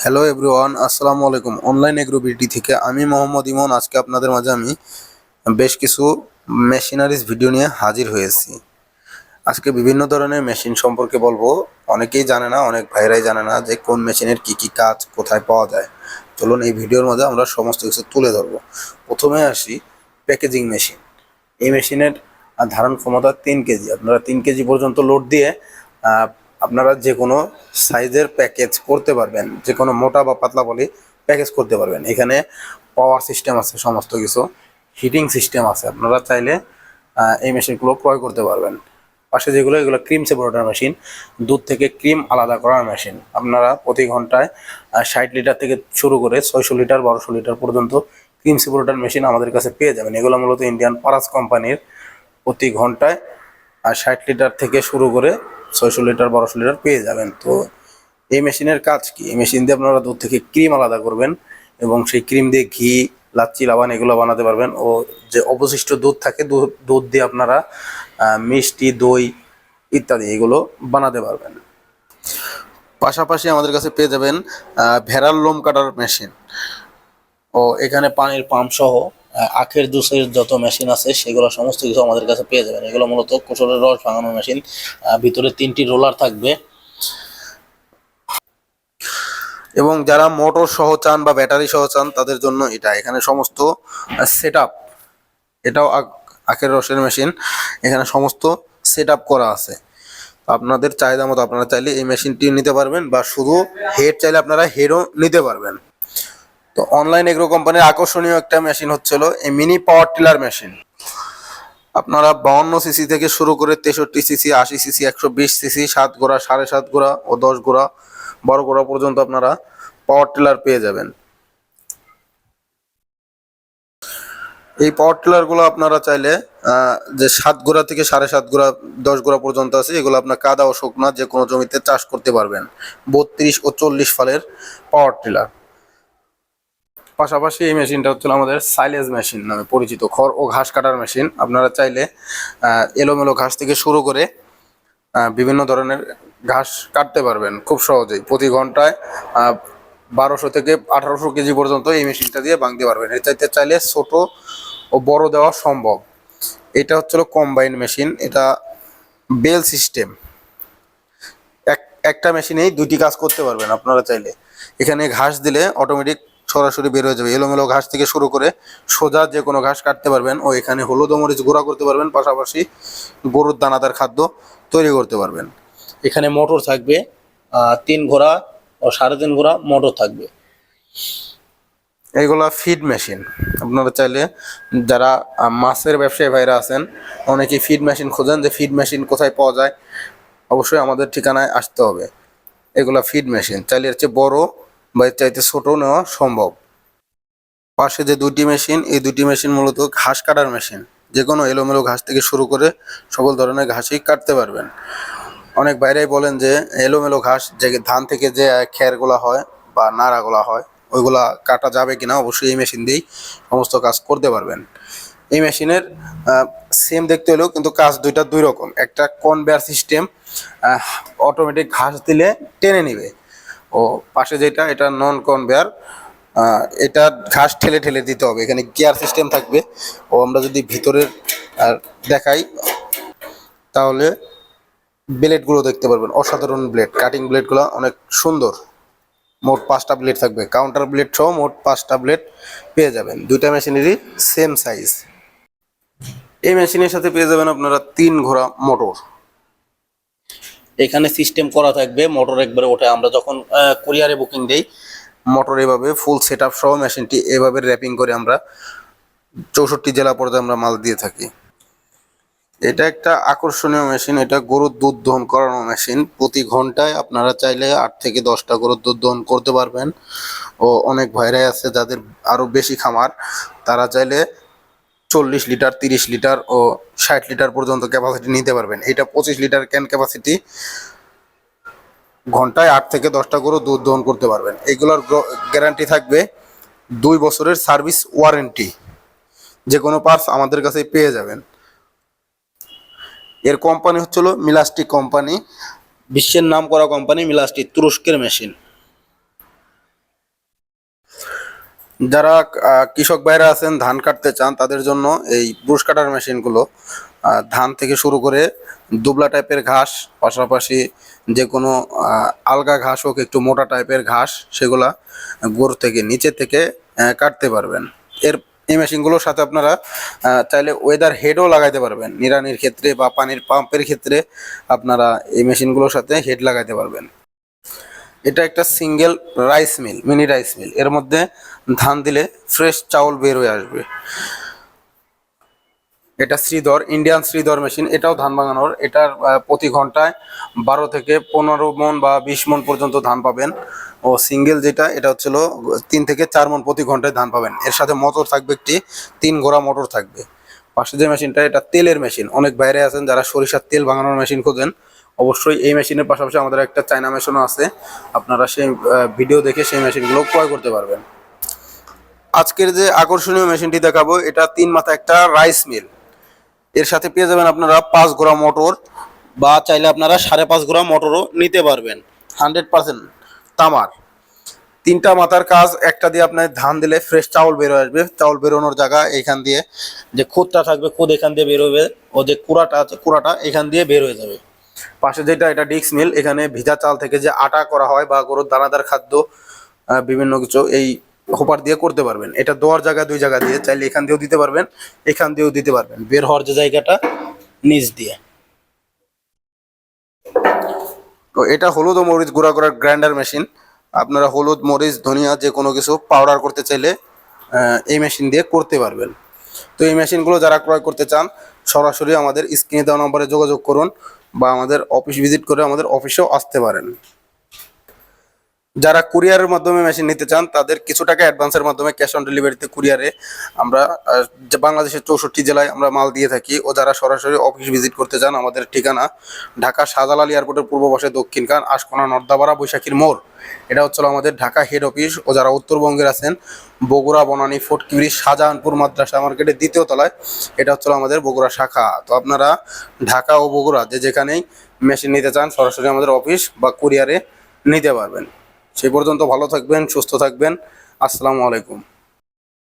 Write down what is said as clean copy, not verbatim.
Hello everyone, আসসালামু আলাইকুম। Online AgroBD থেকে আমি মোহাম্মদ ইমন। আজকে আপনাদের মাঝে আমি বেশ কিছু মেশিনারিজ ভিডিও নিয়ে হাজির হয়েছি। আজকে বিভিন্ন ধরনের মেশিন সম্পর্কে বলবো। অনেকেই জানে না, অনেক ভাইরাই জানে না যে কোন মেশিনের কি কি কাজ, কোথায় পাওয়া যায়। চলুন এই ভিডিওর মধ্যে আমরা সমস্ত কিছু তুলে ধরবো। প্রথমে আসি প্যাকেজিং মেশিন। এই মেশিনের ধারণ ক্ষমতা 3 কেজি। আপনারা 3 কেজি পর্যন্ত লোড দিয়ে আপনারা যে কোনো সাইজের প্যাকেজ করতে পারবেন, যে কোনো মোটা বা পাতলা বলি প্যাকেজ করতে পারবেন। এখানে পাওয়ার সিস্টেম আছে, সমস্ত কিছু হিটিং সিস্টেম আছে। আপনারা চাইলে এই মেশিনগুলো ক্রয় করতে পারবেন। পাশে যেগুলো, এগুলো ক্রিম সেপারেটর মেশিন, দুধ থেকে ক্রিম আলাদা করার মেশিন। আপনারা প্রতি ঘন্টায় 60 লিটার থেকে শুরু করে 600 লিটার 1200 লিটার পর্যন্ত ক্রিম সেপারেটর মেশিন আমাদের কাছে পেয়ে যাবেন। এগুলো মূলত ইন্ডিয়ান পারাস কোম্পানির। প্রতি ঘন্টায় 60 লিটার থেকে শুরু করে 600 লিটার 1200 লিটার পেয়ে যাবেন। তো এই মেশিনের কাজ কি? এই মেশিন দিয়ে আপনারা দুধ থেকে ক্রিম আলাদা করবেন এবং সেই ক্রিম দিয়ে ঘি, লাচ্ছি, লাবান এগুলো বানাতে পারবেন। ও যে অবশিষ্ট দুধ থাকে, দুধ দিয়ে আপনারা মিষ্টি, দই ইত্যাদি এগুলো বানাতে পারবেন। পাশাপাশি আমাদের কাছে পেয়ে যাবেন ভেড়ার লোম কাটার মেশিন। ও এখানে পানির পাম্প সহ আখের জুসের যত মেশিন আছে সেগুলো সমস্ত কিছু আমাদের কাছে পেয়ে যাবেন। এগুলো মূলত কুসুরের রস ভাঙানোর মেশিন। ভিতরে 3টি রোলার থাকবে। এবং যারা মোটর সহ চান বা ব্যাটারি সহ চান তাদের জন্য এখানে সমস্ত সেট আপ। এটাও আখের রসের মেশিন। এখানে সমস্ত সেট আপ করা আছে। আপনাদের চাহিদা মতো আপনারা চাইলে এই মেশিনটি নিতে পারবেন, বা শুধু হেড চাইলে আপনারা হেডও নিতে পারবেন। তো অনলাইন এগ্রো কোম্পানির আকর্ষণীয় একটা মেশিন হচ্ছিল এই মিনি পাওয়ার টিলার মেশিন। আপনারা 52 সিসি থেকে শুরু করে 63 সিসি, 80 সিসি, 120 সিসি, 7 গোড়া, 7.5 গোড়া ও 10 গোড়া, 12 গোড়া পর্যন্ত আপনারা পাওয়ার টিলার পেয়ে যাবেন। এই পাওয়ার টিলার গুলো আপনারা চাইলে যে 7 গোড়া থেকে 7.5 গোড়া, 10 গোড়া পর্যন্ত আছে, এগুলো আপনার কাদা ও শুকনা যে কোনো জমিতে চাষ করতে পারবেন। 32 ও 40 ফালের পাওয়ার টিলার। পাশাপাশি এই মেশিনটা হচ্ছে আমাদের সাইলেজ মেশিন নামে পরিচিত, খড় ও ঘাস কাটার মেশিন। আপনারা চাইলে এলোমেলো ঘাস থেকে শুরু করে বিভিন্ন ধরনের ঘাস কাটতে পারবেন খুব সহজেই। প্রতি ঘন্টায় 1200 থেকে 1800 কেজি পর্যন্ত এই মেশিনটা দিয়ে ভাঙতে পারবেন। এর চাইতে চাইলে ছোট ও বড় দেওয়া সম্ভব। এটা হচ্ছিল কম্বাইন মেশিন। এটা বেল সিস্টেম। একটা মেশিনেই 2টি কাজ করতে পারবেন আপনারা চাইলে। এখানে ঘাস দিলে অটোমেটিক সরাসরি বের হয়ে যাবে। এলোমেলো ঘাস থেকে শুরু করে সোজা যে কোনো ঘাস কাটতে পারবেন। ও এখানে হলুদ ও মরিচ গুঁড়া করতে পারবেন, পাশাপাশি গরুর দানাদার খাদ্য তৈরি করতে পারবেন। এখানে মোটর থাকবে 3 ঘোড়া ও 3.5 ঘোড়া মোটর থাকবে। এইগুলা ফিড মেশিন। আপনারা চাইলে যারা মাছের ব্যবসায়ী ভাইরা আছেন, অনেকেই ফিড মেশিন খোঁজেন যে ফিড মেশিন কোথায় পাওয়া যায়, অবশ্যই আমাদের ঠিকানায় আসতে হবে। এগুলা ফিড মেশিন। চাইলে এর চেয়ে বড় বা এর চাইতে ছোট নেওয়া সম্ভব। পাশে যে 2টি মেশিন, এই 2টি মেশিন মূলত ঘাস কাটার মেশিন। যে কোনো এলোমেলো ঘাস থেকে শুরু করে সকল ধরনের ঘাসই কাটতে পারবেন। অনেক বাইরেই বলেন যে এলোমেলো ঘাস, যে ধান থেকে যে খ্যারগুলা হয় বা নাড়াগুলা হয়, ওইগুলা কাটা যাবে কিনা। অবশ্যই এই মেশিন দিয়েই সমস্ত কাজ করতে পারবেন। এই মেশিনের সেম দেখতে হলেও কিন্তু কাজ দুইটা দুই রকম। একটা কনভেয়ার সিস্টেম, অটোমেটিক ঘাস দিলে টেনে নিবে। ও পাশে যেটা, এটা নন কনভেয়ার। এটা ঘাস ঠেলে ঠেলে দিতে হবে। এখানে গিয়ার সিস্টেম থাকবে। ও আমরা যদি ভিতরের দেখাই তাহলে ব্লেডগুলো দেখতে পারবেন। অসাধারণ ব্লেড, কাটিং ব্লেডগুলো অনেক সুন্দর। মোট 5টা ব্লেড থাকবে, কাউন্টার ব্লেড সহ মোট 5টা ব্লেড পেয়ে যাবেন। 2টা মেশিনেরই সেম সাইজ। এই মেশিনের সাথে পেয়ে যাবেন আপনারা 3 ঘোড়া মোটর। এখানে সিস্টেম করা থাকবে, মোটর একবারে ওঠে। আমরা যখন কুরিয়ারে বুকিং দেই, মোটর এভাবে ফুল সেট আপ সহ মেশিনটি এভাবে র্যাপিং করে আমরা 64 জেলা পর্যায়ে আমরা মাল দিয়ে থাকি। এটা একটা আকর্ষণীয় মেশিন। এটা গরুর দুধ দহন করানো মেশিন। প্রতি ঘন্টায় আপনারা চাইলে 8 থেকে 10টা গরুর দুধ দহন করতে পারবেন। ও অনেক ভাইরাই আছে যাদের আরো বেশি খামার, তারা চাইলে 40 লিটার, 30 লিটার ও 60 লিটার পর্যন্ত ক্যাপাসিটি নিতে পারবেন। এটা 25 লিটার ক্যান ক্যাপাসিটি। ঘন্টায় 8 থেকে 10টা গরু দুধ দহন করতে পারবেন। এগুলোর গ্যারান্টি থাকবে 2 বছরের সার্ভিস ওয়ারেন্টি। যে কোনো পার্টস আমাদের কাছে পেয়ে যাবেন। এর কোম্পানি হচ্ছিল মিলাস্টিক কোম্পানি। বিশ্বের নাম করা কোম্পানি মিলাস্টিক, তুরস্কের মেশিন। যারা কৃষক ভাইরা আছেন ধান কাটতে চান তাদের জন্য এই ব্রুশ কাটার মেশিনগুলো ধান থেকে শুরু করে দুবলা টাইপের ঘাস, পাশাপাশি যে কোনো আলগা ঘাস হোক, একটু মোটা টাইপের ঘাস, সেগুলা গোড় থেকে নিচে থেকে কাটতে পারবেন। এই মেশিনগুলোর সাথে আপনারা চাইলে ওয়েদার হেডও লাগাইতে পারবেন। নিড়ানির ক্ষেত্রে বা পানির পাম্পের ক্ষেত্রে আপনারা এই মেশিনগুলোর সাথে হেড লাগাইতে পারবেন। এটা একটা single rice meal, mini rice meal. এর মধ্যে ধান দিলে ফ্রেশ চাউল বের হয়ে আসবে। এটা শ্রীধর, ইন্ডিয়ান শ্রীধর মেশিন। এটাও ধান ভাঙানোর। এটার প্রতি ঘন্টায় 12 থেকে 15 মন বা 20 মন পর্যন্ত ধান পাবেন। ও সিঙ্গেল যেটা, এটা হচ্ছিল 3 থেকে 4 মন প্রতি ঘন্টায় ধান পাবেন। এর সাথে মোটর থাকবে, একটি 3 ঘোড়া মোটর থাকবে। পাশে যে মেশিনটা, এটা তেলের মেশিন। অনেক বাইরে আছেন যারা সরিষার তেল ভাঙানোর মেশিন খোঁজেন, অবশ্যই এই মেশিনের পাশাপাশি আমাদের একটা চায়না মেশিনও আছে। আপনারা সেই ভিডিও দেখে সেই মেশিনগুলো ক্রয় করতে পারবেন। আজকের যে আকর্ষণীয় মেশিনটি দেখাবো, এটা 3 মাথা একটা রাইস মিল। এর সাথে পেয়ে যাবেন আপনারা 5 ঘোড়া মোটর, বা চাইলে আপনারা 5.5 ঘোড়া মোটরও নিতে পারবেন। 100% তামার। 3টা মাথার কাজ। একটা দিয়ে আপনার ধান দিলে ফ্রেশ চাউল বের হয়ে আসবে। চাউল বেরোনোর জায়গা এইখান দিয়ে, যে খুদটা থাকবে খুদ এখান দিয়ে বের হবে, ও যে কুড়াটা আছে কুড়াটা এখান দিয়ে বের হয়ে যাবে। পাশে যেটা, এটা ডিক্স মিল। এখানে ভিজা চাল থেকে যে আটা করা হয় বা গরুর দানাদার খাদ্য, বিভিন্ন কিছু এই হোপার দিয়ে করতে পারবেন। এটা দেওয়ার জায়গা 2 জায়গা দিয়ে, চাইলে এখান দিয়েও দিতে পারবেন, এখান দিয়েও দিতে পারবেন, বের হওয়ার যে জায়গাটা নিচ দিয়ে। তো এটা হলুদ ও মরিচ গুঁড়া করার গ্রাইন্ডার মেশিন। আপনারা হলুদ, মরিচ, ধনিয়া যে কোনো কিছু পাউডার করতে চাইলে এই মেশিন দিয়ে করতে পারবেন। তো এই মেশিনগুলো যারা ক্রয় করতে চান, সরাসরি আমাদের স্ক্রিনে দেওয়া নম্বরে যোগাযোগ করুন, বা আমাদের অফিস ভিজিট করে আমাদের অফিসেও আসতে পারেন। যারা কুরিয়ারের মাধ্যমে মেশিন নিতে চান, তাদের কিছু টাকা অ্যাডভান্সের মাধ্যমে ক্যাশ অন ডেলিভারিতে কুরিয়ারে আমরা বাংলাদেশের 64 জেলায় আমরা মাল দিয়ে থাকি। ও যারা সরাসরি অফিস ভিজিট করতে চান, আমাদের ঠিকানা ঢাকা শাহজালাল এয়ারপোর্টের পূর্ব পাশে দক্ষিণ কান, আশকোনা, নর্দাপাড়া, বৈশাখীর মোড়। এটা হচ্ছিল আমাদের ঢাকা হেড অফিস। ও যারা উত্তরবঙ্গের আছেন, বগুড়া, বনানী, ফটকিবিরি, শাহজাহানপুর মাদ্রাসা মার্কেটের 2য় তলায়, এটা হচ্ছিল আমাদের বগুড়া শাখা। তো আপনারা ঢাকা ও বগুড়া যেখানেই মেশিন নিতে চান, সরাসরি আমাদের অফিস বা কুরিয়ারে নিতে পারবেন। সেই পর্যন্ত ভালো থাকবেন, সুস্থ থাকবেন। আসসালামু আলাইকুম।